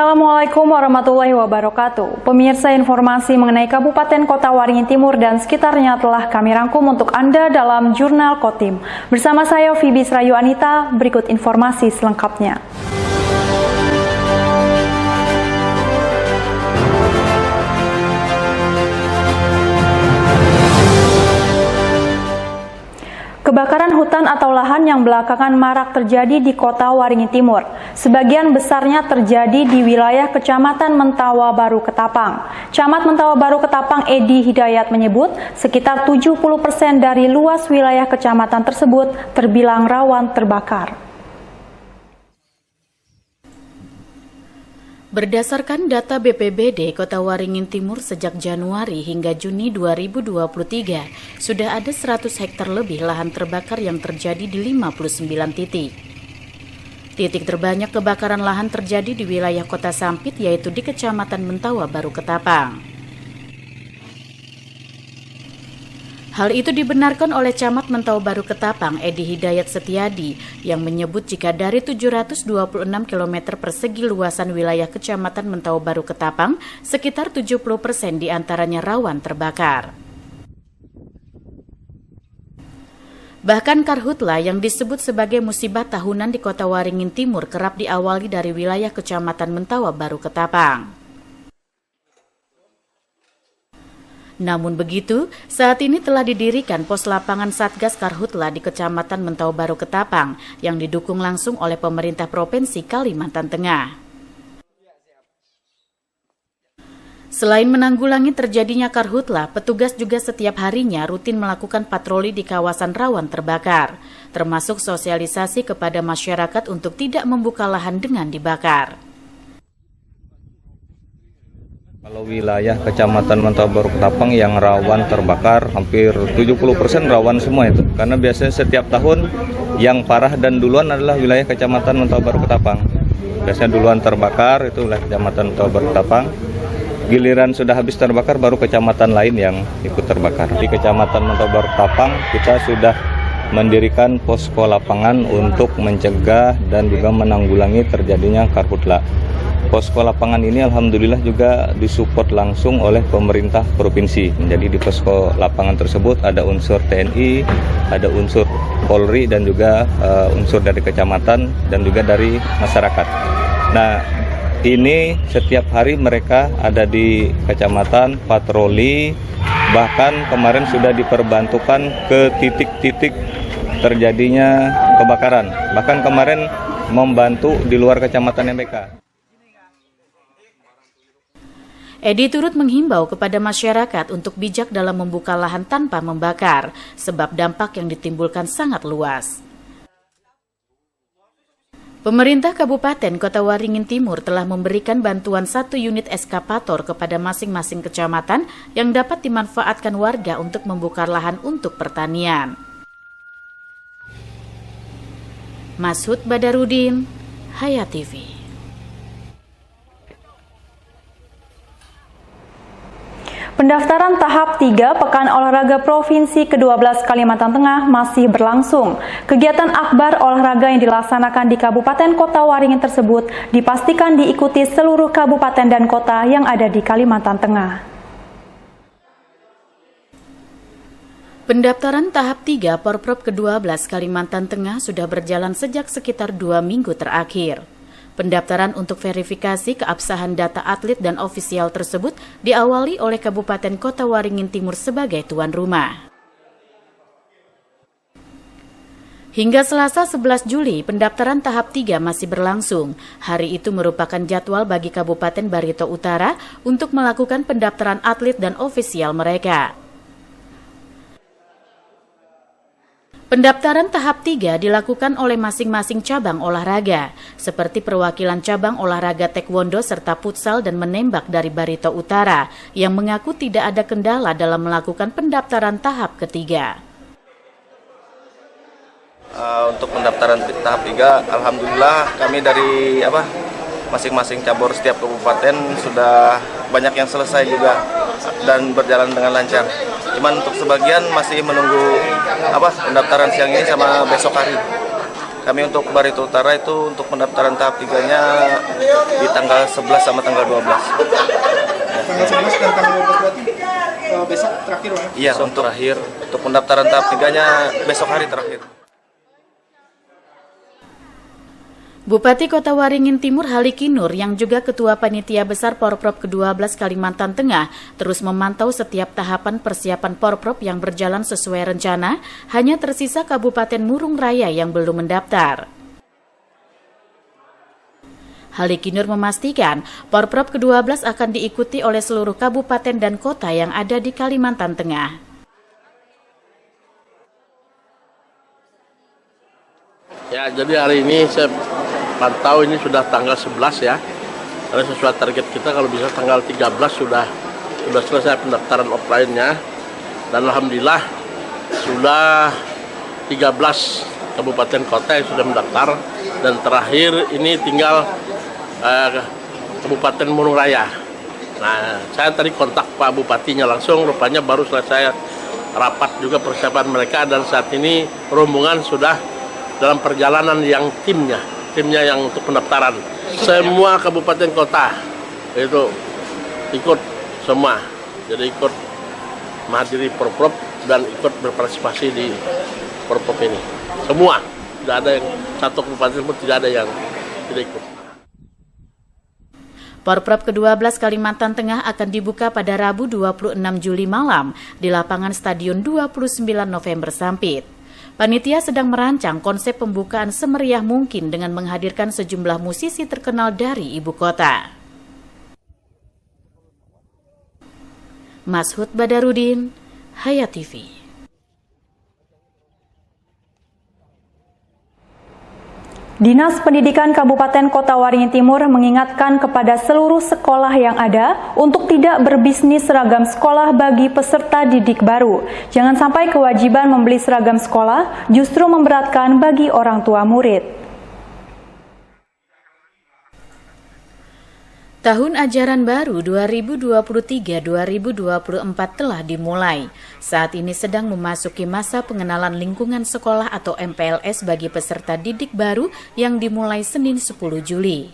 Assalamualaikum warahmatullahi wabarakatuh. Pemirsa, informasi mengenai Kabupaten Kota Waringin Timur dan sekitarnya telah kami rangkum untuk Anda dalam Jurnal Kotim. Bersama saya Phoebe Srayu Anita, berikut informasi selengkapnya. Kebakaran hutan atau lahan yang belakangan marak terjadi di Kota Waringin Timur. Sebagian besarnya terjadi di wilayah Kecamatan Mentawa Baru Ketapang. Camat Mentawa Baru Ketapang Edi Hidayat menyebut sekitar 70% dari luas wilayah kecamatan tersebut terbilang rawan terbakar. Berdasarkan data BPBD Kota Waringin Timur sejak Januari hingga Juni 2023, sudah ada 100 hektar lebih lahan terbakar yang terjadi di 59 titik. Titik terbanyak kebakaran lahan terjadi di wilayah Kota Sampit, yaitu di Kecamatan Mentawa Baru Ketapang. Hal itu dibenarkan oleh Camat Mentawa Baru Ketapang Edi Hidayat Setiadi yang menyebut jika dari 726 km persegi luasan wilayah Kecamatan Mentawa Baru Ketapang, sekitar 70% diantaranya rawan terbakar. Bahkan karhutla yang disebut sebagai musibah tahunan di Kota Waringin Timur kerap diawali dari wilayah Kecamatan Mentawa Baru Ketapang. Namun begitu, saat ini telah didirikan pos lapangan Satgas Karhutla di Kecamatan Mentawa Baru Ketapang yang didukung langsung oleh pemerintah Provinsi Kalimantan Tengah. Selain menanggulangi terjadinya karhutla, petugas juga setiap harinya rutin melakukan patroli di kawasan rawan terbakar, termasuk sosialisasi kepada masyarakat untuk tidak membuka lahan dengan dibakar. Kalau wilayah Kecamatan Mentawa Baru Ketapang yang rawan terbakar, hampir 70% rawan semua itu. Karena biasanya setiap tahun yang parah dan duluan adalah wilayah Kecamatan Mentawa Baru Ketapang. Biasanya duluan terbakar, itu wilayah Kecamatan Mentawa Baru Ketapang. Giliran sudah habis terbakar, baru kecamatan lain yang ikut terbakar. Di Kecamatan Mentawa Baru Ketapang, kita sudah mendirikan posko lapangan untuk mencegah dan juga menanggulangi terjadinya karhutla. Posko lapangan ini alhamdulillah juga disupport langsung oleh pemerintah provinsi. Jadi di posko lapangan tersebut ada unsur TNI, ada unsur Polri dan juga unsur dari kecamatan dan juga dari masyarakat. Nah, ini setiap hari mereka ada di kecamatan patroli, bahkan kemarin sudah diperbantukan ke titik-titik terjadinya kebakaran. Bahkan kemarin membantu di luar kecamatan MBK. Edi turut menghimbau kepada masyarakat untuk bijak dalam membuka lahan tanpa membakar, sebab dampak yang ditimbulkan sangat luas. Pemerintah Kabupaten Kota Waringin Timur telah memberikan bantuan 1 unit eskapator kepada masing-masing kecamatan yang dapat dimanfaatkan warga untuk membuka lahan untuk pertanian. Masud Badarudin, Hayat TV. Pendaftaran tahap 3 Pekan Olahraga Provinsi ke-12 Kalimantan Tengah masih berlangsung. Kegiatan akbar olahraga yang dilaksanakan di Kabupaten Kota Waringin tersebut dipastikan diikuti seluruh kabupaten dan kota yang ada di Kalimantan Tengah. Pendaftaran tahap 3 Porprov ke-12 Kalimantan Tengah sudah berjalan sejak sekitar 2 minggu terakhir. Pendaftaran untuk verifikasi keabsahan data atlet dan ofisial tersebut diawali oleh Kabupaten Kota Waringin Timur sebagai tuan rumah. Hingga Selasa 11 Juli, pendaftaran tahap 3 masih berlangsung. Hari itu merupakan jadwal bagi Kabupaten Barito Utara untuk melakukan pendaftaran atlet dan ofisial mereka. Pendaftaran tahap 3 dilakukan oleh masing-masing cabang olahraga, seperti perwakilan cabang olahraga taekwondo serta futsal dan menembak dari Barito Utara, yang mengaku tidak ada kendala dalam melakukan pendaftaran tahap ketiga. Untuk pendaftaran tahap 3, alhamdulillah kami dari masing-masing cabur setiap kabupaten sudah banyak yang selesai juga dan berjalan dengan lancar. Cuman untuk sebagian masih menunggu pendaftaran siang ini sama besok hari. Kami untuk Barito Utara itu untuk pendaftaran tahap 3-nya di tanggal 11 sama tanggal 12. Tanggal 11 dan tanggal 12 berarti besok terakhir, Bang? Iya, untuk pendaftaran tahap 3-nya besok hari terakhir. Bupati Kota Waringin Timur Haliki Nur yang juga Ketua Panitia Besar Porprov ke-12 Kalimantan Tengah terus memantau setiap tahapan persiapan Porprov yang berjalan sesuai rencana, hanya tersisa Kabupaten Murung Raya yang belum mendaftar. Haliki Nur memastikan Porprov ke-12 akan diikuti oleh seluruh kabupaten dan kota yang ada di Kalimantan Tengah. Ya, jadi hari ini saya pantau ini sudah tanggal 11 ya. Karena sesuai target kita kalau bisa tanggal 13 sudah selesai pendaftaran offline-nya. Dan alhamdulillah sudah 13 kabupaten kota yang sudah mendaftar, dan terakhir ini tinggal Kabupaten Murung Raya. Nah, saya tadi kontak Pak Bupatinya langsung, rupanya baru selesai rapat juga persiapan mereka, dan saat ini rombongan sudah dalam perjalanan yang timnya yang untuk pendaftaran. Semua kabupaten kota itu ikut semua, jadi ikut menghadiri Porprov dan ikut berpartisipasi di Porprov ini. Semua, tidak ada yang satu kabupaten pun tidak ada yang tidak ikut. Porprov ke-12 Kalimantan Tengah akan dibuka pada Rabu 26 Juli malam di lapangan Stadion 29 November Sampit. Panitia sedang merancang konsep pembukaan semeriah mungkin dengan menghadirkan sejumlah musisi terkenal dari ibu kota. Mashud Badarudin, Hayat TV. Dinas Pendidikan Kabupaten Kota Waringin Timur mengingatkan kepada seluruh sekolah yang ada untuk tidak berbisnis seragam sekolah bagi peserta didik baru. Jangan sampai kewajiban membeli seragam sekolah justru memberatkan bagi orang tua murid. Tahun ajaran baru 2023-2024 telah dimulai. Saat ini sedang memasuki masa pengenalan lingkungan sekolah atau MPLS bagi peserta didik baru yang dimulai Senin 10 Juli.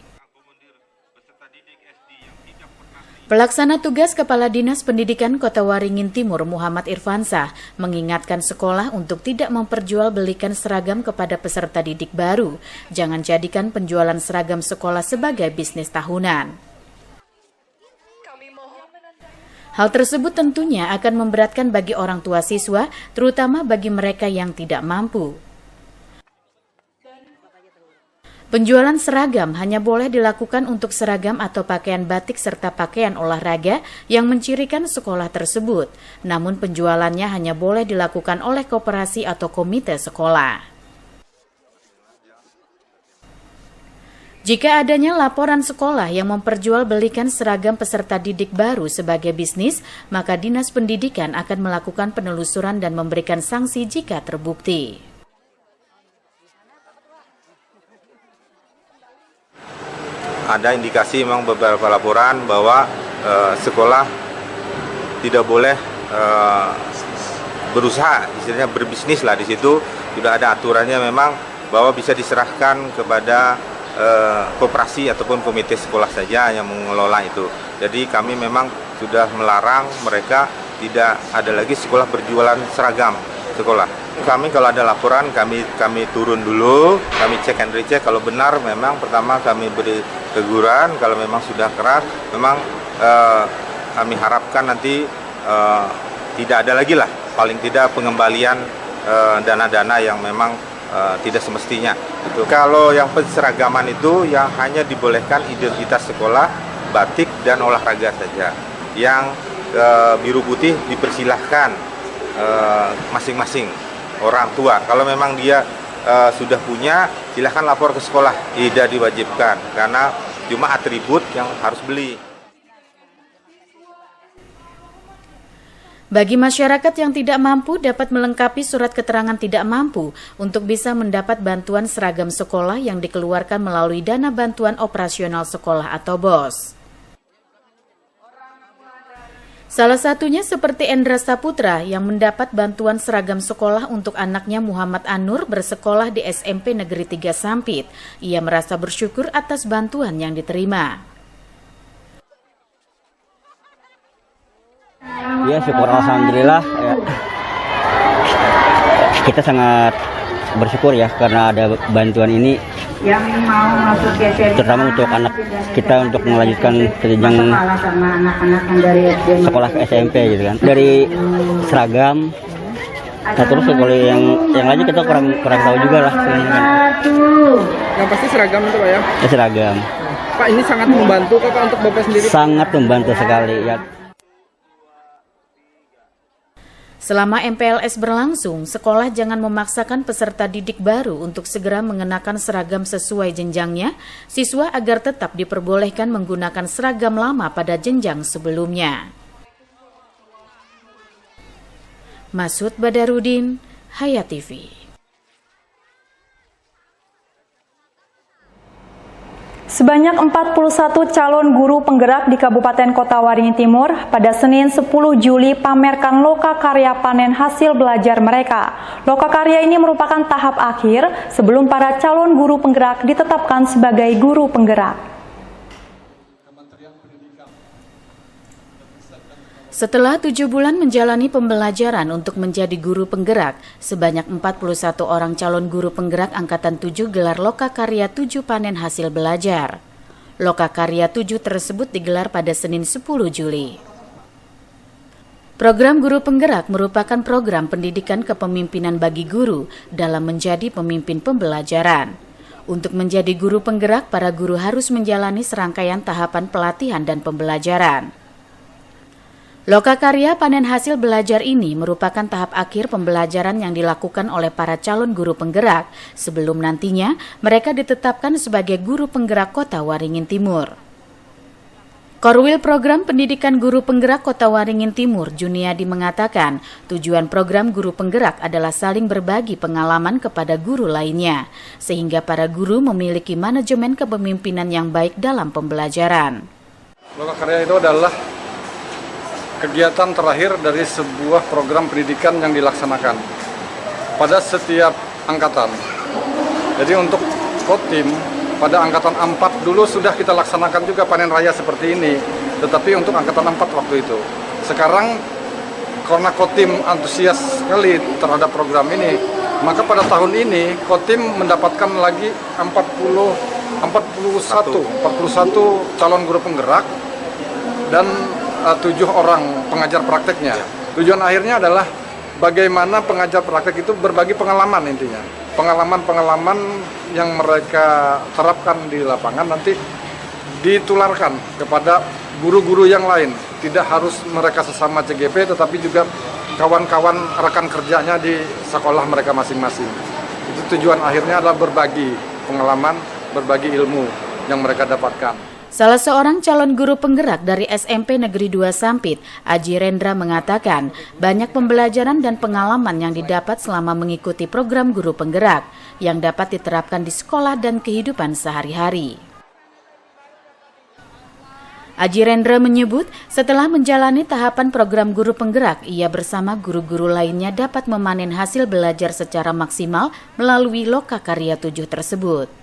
Pelaksana tugas Kepala Dinas Pendidikan Kota Waringin Timur Muhammad Irfansah mengingatkan sekolah untuk tidak memperjualbelikan seragam kepada peserta didik baru. Jangan jadikan penjualan seragam sekolah sebagai bisnis tahunan. Hal tersebut tentunya akan memberatkan bagi orang tua siswa, terutama bagi mereka yang tidak mampu. Penjualan seragam hanya boleh dilakukan untuk seragam atau pakaian batik serta pakaian olahraga yang mencirikan sekolah tersebut. Namun penjualannya hanya boleh dilakukan oleh koperasi atau komite sekolah. Jika adanya laporan sekolah yang memperjualbelikan seragam peserta didik baru sebagai bisnis, maka Dinas Pendidikan akan melakukan penelusuran dan memberikan sanksi jika terbukti. Ada indikasi memang beberapa laporan bahwa sekolah tidak boleh berusaha, istilahnya berbisnis lah. Di situ sudah ada aturannya memang bahwa bisa diserahkan kepada koperasi ataupun komite sekolah saja yang mengelola itu. Jadi kami memang sudah melarang mereka, tidak ada lagi sekolah berjualan seragam sekolah. Kami kalau ada laporan kami turun dulu, kami cek and recheck. Kalau benar memang pertama kami beri teguran, kalau memang sudah keras memang kami harapkan nanti tidak ada lagi lah, paling tidak pengembalian dana-dana yang memang tidak semestinya. Kalau yang penseragaman itu yang hanya dibolehkan identitas sekolah, batik dan olahraga saja. Yang biru putih dipersilahkan masing-masing orang tua. Kalau memang dia sudah punya, silahkan lapor ke sekolah. Tidak diwajibkan karena cuma atribut yang harus beli. Bagi masyarakat yang tidak mampu dapat melengkapi surat keterangan tidak mampu untuk bisa mendapat bantuan seragam sekolah yang dikeluarkan melalui dana bantuan operasional sekolah atau BOS. Salah satunya seperti Endra Saputra yang mendapat bantuan seragam sekolah untuk anaknya Muhammad Anur bersekolah di SMP Negeri 3 Sampit. Ia merasa bersyukur atas bantuan yang diterima. Ya, syukur alhamdulillah. Ya. Kita sangat bersyukur ya karena ada bantuan ini. Yang mau masuk SMP, terutama untuk anak kita untuk melanjutkan ke jenjang sekolah ke SMP gitu kan. Dari seragam, nah terus kalau yang lain kita kurang tahu juga lah. Yang pasti seragam itu Pak ya? Ya, seragam. Pak, ini sangat membantu Pak untuk Bapak sendiri? Sangat membantu sekali ya. Selama MPLS berlangsung, sekolah jangan memaksakan peserta didik baru untuk segera mengenakan seragam sesuai jenjangnya, siswa agar tetap diperbolehkan menggunakan seragam lama pada jenjang sebelumnya. Masud Badarudin, Hayat TV. Sebanyak 41 calon guru penggerak di Kabupaten Kota Waringin Timur pada Senin 10 Juli pamerkan loka karya panen hasil belajar mereka. Loka karya ini merupakan tahap akhir sebelum para calon guru penggerak ditetapkan sebagai guru penggerak. Setelah 7 bulan menjalani pembelajaran untuk menjadi guru penggerak, sebanyak 41 orang calon guru penggerak Angkatan 7 gelar Loka Karya 7 panen hasil belajar. Loka Karya 7 tersebut digelar pada Senin 10 Juli. Program Guru Penggerak merupakan program pendidikan kepemimpinan bagi guru dalam menjadi pemimpin pembelajaran. Untuk menjadi guru penggerak, para guru harus menjalani serangkaian tahapan pelatihan dan pembelajaran. Loka karya panen hasil belajar ini merupakan tahap akhir pembelajaran yang dilakukan oleh para calon guru penggerak sebelum nantinya mereka ditetapkan sebagai guru penggerak Kota Waringin Timur. Korwil Program Pendidikan Guru Penggerak Kota Waringin Timur, Juniadi mengatakan, tujuan program guru penggerak adalah saling berbagi pengalaman kepada guru lainnya, sehingga para guru memiliki manajemen kepemimpinan yang baik dalam pembelajaran. Loka karya itu adalah kegiatan terakhir dari sebuah program pendidikan yang dilaksanakan pada setiap angkatan. Jadi untuk Kotim pada angkatan 4 dulu sudah kita laksanakan juga panen raya seperti ini, tetapi untuk angkatan 4 waktu itu. Sekarang karena Kotim antusias sekali terhadap program ini, maka pada tahun ini Kotim mendapatkan lagi 41 calon guru penggerak dan 7 orang pengajar prakteknya. Tujuan akhirnya adalah bagaimana pengajar praktek itu berbagi pengalaman intinya. Pengalaman-pengalaman yang mereka terapkan di lapangan nanti ditularkan kepada guru-guru yang lain. Tidak harus mereka sesama CGP tetapi juga kawan-kawan rekan kerjanya di sekolah mereka masing-masing. Itu tujuan akhirnya adalah berbagi pengalaman, berbagi ilmu yang mereka dapatkan. Salah seorang calon guru penggerak dari SMP Negeri 2 Sampit, Aji Rendra mengatakan, banyak pembelajaran dan pengalaman yang didapat selama mengikuti program guru penggerak yang dapat diterapkan di sekolah dan kehidupan sehari-hari. Aji Rendra menyebut, setelah menjalani tahapan program guru penggerak, ia bersama guru-guru lainnya dapat memanen hasil belajar secara maksimal melalui Loka Karya 7 tersebut.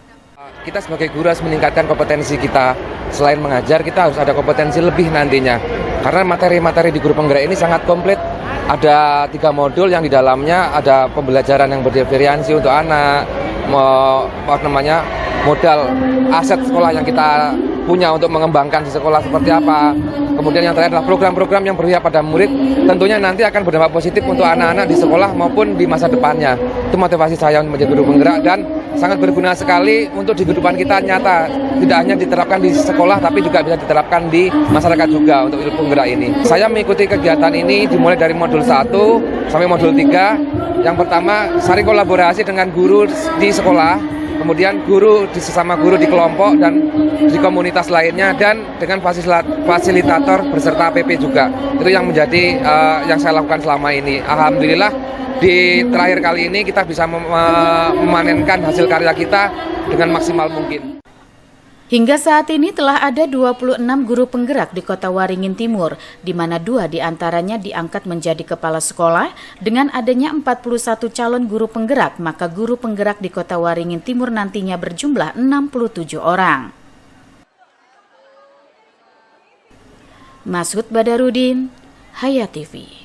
Kita sebagai guru harus meningkatkan kompetensi kita. Selain mengajar, kita harus ada kompetensi lebih nantinya. Karena materi-materi di guru penggerak ini sangat komplit. Ada 3 modul yang di dalamnya ada pembelajaran yang bervariasi untuk anak, modal aset sekolah yang kita punya untuk mengembangkan di sekolah seperti apa. Kemudian yang terakhir adalah program-program yang berpihak pada murid, tentunya nanti akan berdampak positif untuk anak-anak di sekolah maupun di masa depannya. Itu motivasi saya untuk menjadi guru penggerak dan sangat berguna sekali untuk di kehidupan kita nyata. Tidak hanya diterapkan di sekolah tapi juga bisa diterapkan di masyarakat juga untuk guru penggerak ini. Saya mengikuti kegiatan ini dimulai dari modul 1 sampai modul 3. Yang pertama, saling kolaborasi dengan guru di sekolah, kemudian guru di sesama guru di kelompok dan di komunitas lainnya, dan dengan fasilitator beserta PP juga. Itu yang menjadi yang saya lakukan selama ini. Alhamdulillah di terakhir kali ini kita bisa memanenkan hasil karya kita dengan maksimal mungkin. Hingga saat ini telah ada 26 guru penggerak di Kota Waringin Timur, di mana 2 diantaranya diangkat menjadi kepala sekolah. Dengan adanya 41 calon guru penggerak, maka guru penggerak di Kota Waringin Timur nantinya berjumlah 67 orang. Masud Badarudin, Hayat TV.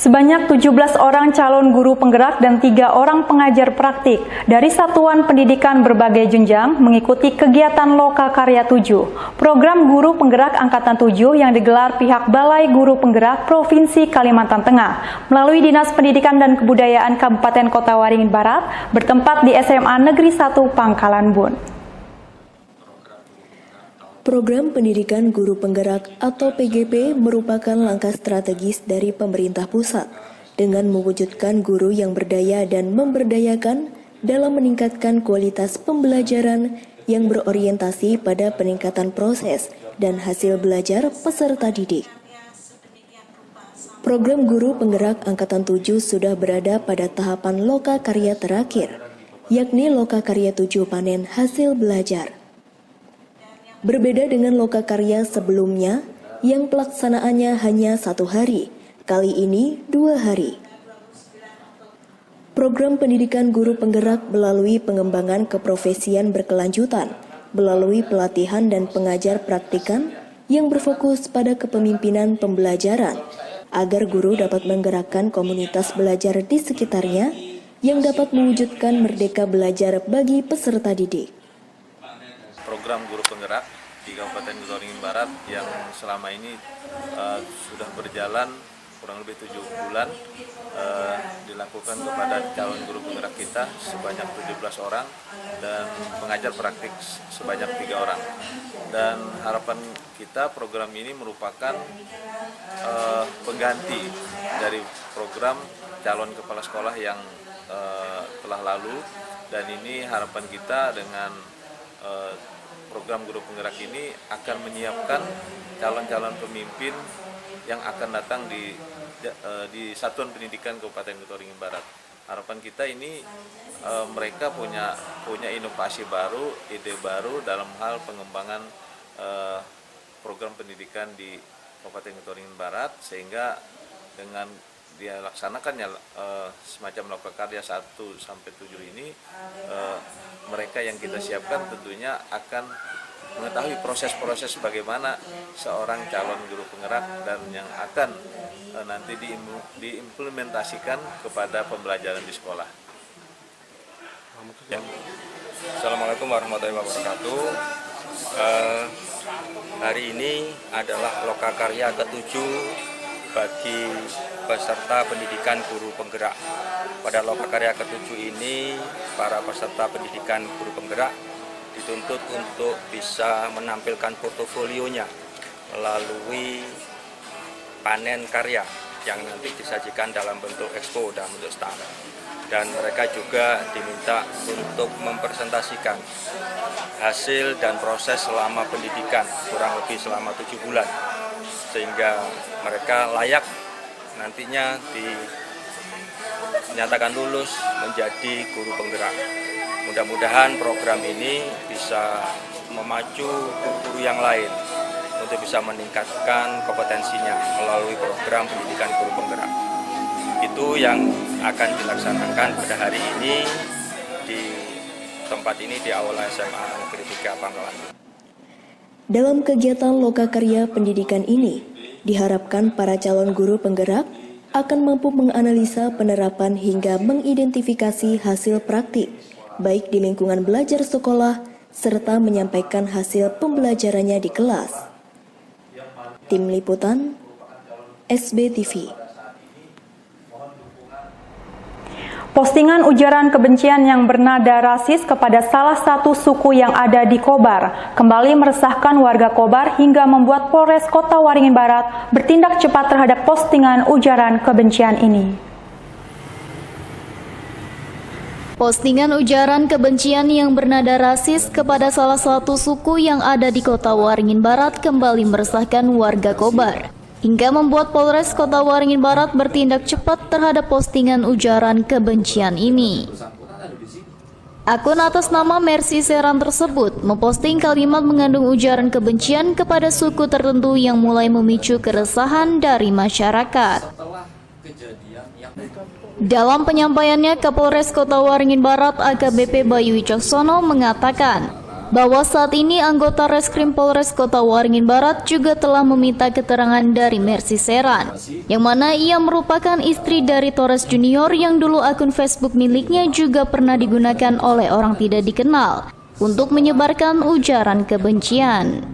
Sebanyak 17 orang calon guru penggerak dan 3 orang pengajar praktik dari Satuan Pendidikan Berbagai Jenjang mengikuti kegiatan Loka Karya 7, program guru penggerak Angkatan 7 yang digelar pihak Balai Guru Penggerak Provinsi Kalimantan Tengah melalui Dinas Pendidikan dan Kebudayaan Kabupaten Kota Waringin Barat bertempat di SMA Negeri 1 Pangkalan Bun. Program Pendidikan Guru Penggerak atau PGP merupakan langkah strategis dari pemerintah pusat dengan mewujudkan guru yang berdaya dan memberdayakan dalam meningkatkan kualitas pembelajaran yang berorientasi pada peningkatan proses dan hasil belajar peserta didik. Program Guru Penggerak Angkatan 7 sudah berada pada tahapan Loka Karya terakhir, yakni Loka Karya 7 panen hasil belajar. Berbeda dengan Loka Karya sebelumnya yang pelaksanaannya hanya 1 hari, kali ini 2 hari. Program pendidikan guru penggerak melalui pengembangan keprofesian berkelanjutan, melalui pelatihan dan pengajar praktikan yang berfokus pada kepemimpinan pembelajaran, agar guru dapat menggerakkan komunitas belajar di sekitarnya yang dapat mewujudkan merdeka belajar bagi peserta didik. Program guru penggerak di Kabupaten Waringin Barat yang selama ini sudah berjalan kurang lebih 7 bulan dilakukan kepada calon guru penggerak kita sebanyak 17 orang dan pengajar praktik sebanyak 3 orang. Dan harapan kita program ini merupakan pengganti dari program calon kepala sekolah yang telah lalu, dan ini harapan kita dengan program guru penggerak ini akan menyiapkan calon-calon pemimpin yang akan datang di Satuan Pendidikan Kabupaten Kota Waringin Barat. Harapan kita ini mereka punya inovasi baru, ide baru dalam hal pengembangan program pendidikan di Kabupaten Kota Waringin Barat, sehingga dengan dia laksanakannya semacam Loka Karya 1-7 ini, mereka yang kita siapkan tentunya akan mengetahui proses-proses bagaimana seorang calon guru penggerak dan yang akan nanti diimplementasikan kepada pembelajaran di sekolah. Ya. Assalamualaikum warahmatullahi wabarakatuh. Hari ini adalah Loka Karya ke-7 bagi peserta pendidikan guru penggerak. Pada Loka Karya ke-7 ini, para peserta pendidikan guru penggerak dituntut untuk bisa menampilkan portofolionya melalui panen karya yang nanti disajikan dalam bentuk expo dan bentuk stand. Dan mereka juga diminta untuk mempresentasikan hasil dan proses selama pendidikan kurang lebih selama 7 bulan, sehingga mereka layak nantinya dinyatakan lulus menjadi guru penggerak. Mudah-mudahan program ini bisa memacu guru yang lain untuk bisa meningkatkan kompetensinya melalui program pendidikan guru penggerak. Itu yang akan dilaksanakan pada hari ini di tempat ini di Aula SMA Negeri 3 Pangkalan. Dalam kegiatan Loka Karya pendidikan ini, diharapkan para calon guru penggerak akan mampu menganalisa penerapan hingga mengidentifikasi hasil praktik, baik di lingkungan belajar sekolah, serta menyampaikan hasil pembelajarannya di kelas. Tim Liputan, SBTV. Postingan ujaran kebencian yang bernada rasis kepada salah satu suku yang ada di Kobar kembali meresahkan warga Kobar hingga membuat Polres Kota Waringin Barat bertindak cepat terhadap postingan ujaran kebencian ini. Postingan ujaran kebencian yang bernada rasis kepada salah satu suku yang ada di Kota Waringin Barat kembali meresahkan warga Kobar hingga membuat Polres Kota Waringin Barat bertindak cepat terhadap postingan ujaran kebencian ini. Akun atas nama Mercy Seran tersebut memposting kalimat mengandung ujaran kebencian kepada suku tertentu yang mulai memicu keresahan dari masyarakat. Dalam penyampaiannya, Kapolres Kota Waringin Barat AKBP Bayu Wicaksono mengatakan bahwa saat ini anggota Reskrim Polres Kota Waringin Barat juga telah meminta keterangan dari Mercy Seran, yang mana ia merupakan istri dari Torres Junior yang dulu akun Facebook miliknya juga pernah digunakan oleh orang tidak dikenal untuk menyebarkan ujaran kebencian.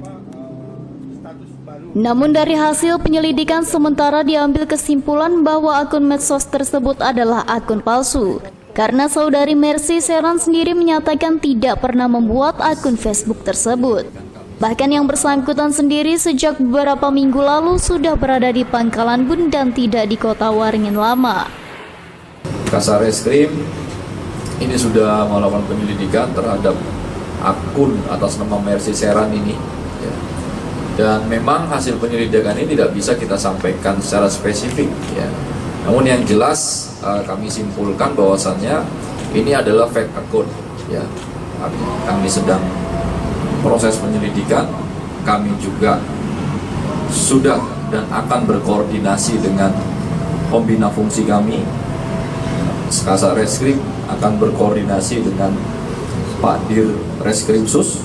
Namun dari hasil penyelidikan sementara diambil kesimpulan bahwa akun medsos tersebut adalah akun palsu, karena saudari Mercy Seran sendiri menyatakan tidak pernah membuat akun Facebook tersebut. Bahkan yang bersangkutan sendiri sejak beberapa minggu lalu sudah berada di Pangkalan Bun dan tidak di Kota Waringin Lama. Kasareskrim ini sudah melakukan penyelidikan terhadap akun atas nama Mercy Seran ini. Dan memang hasil penyelidikan ini tidak bisa kita sampaikan secara spesifik. Namun yang jelas kami simpulkan bahwasannya ini adalah fake account. Kami sedang proses penyelidikan. Kami juga sudah dan akan berkoordinasi dengan pembina fungsi kami. Kasareskrim akan berkoordinasi dengan Pak Dir Reskrimsus,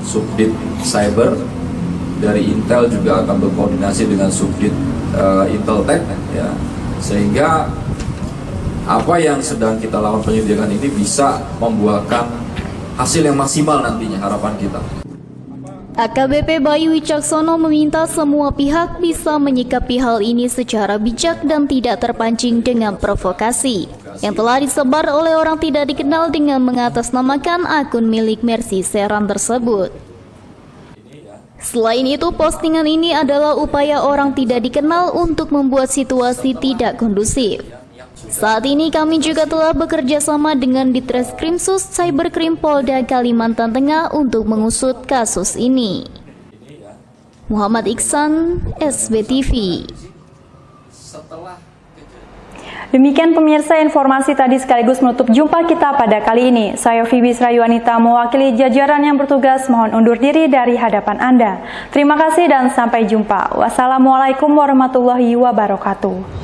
Subdit Cyber. Dari Intel juga akan berkoordinasi dengan Subdit Inteltek, sehingga apa yang sedang kita lakukan penyelidikan ini bisa membuahkan hasil yang maksimal nantinya, harapan kita. AKBP Bayu Wicaksono meminta semua pihak bisa menyikapi hal ini secara bijak dan tidak terpancing dengan provokasi yang telah disebar oleh orang tidak dikenal dengan mengatasnamakan akun milik Mercy Seran tersebut. Selain itu, postingan ini adalah upaya orang tidak dikenal untuk membuat situasi tidak kondusif. Saat ini kami juga telah bekerja sama dengan Ditreskrimsus Cyberkrim Polda Kalimantan Tengah untuk mengusut kasus ini. Muhammad Iksan, SBTV. Demikian pemirsa, informasi tadi sekaligus menutup jumpa kita pada kali ini. Saya Fibi Srayuanita mewakili jajaran yang bertugas mohon undur diri dari hadapan Anda. Terima kasih dan sampai jumpa. Wassalamualaikum warahmatullahi wabarakatuh.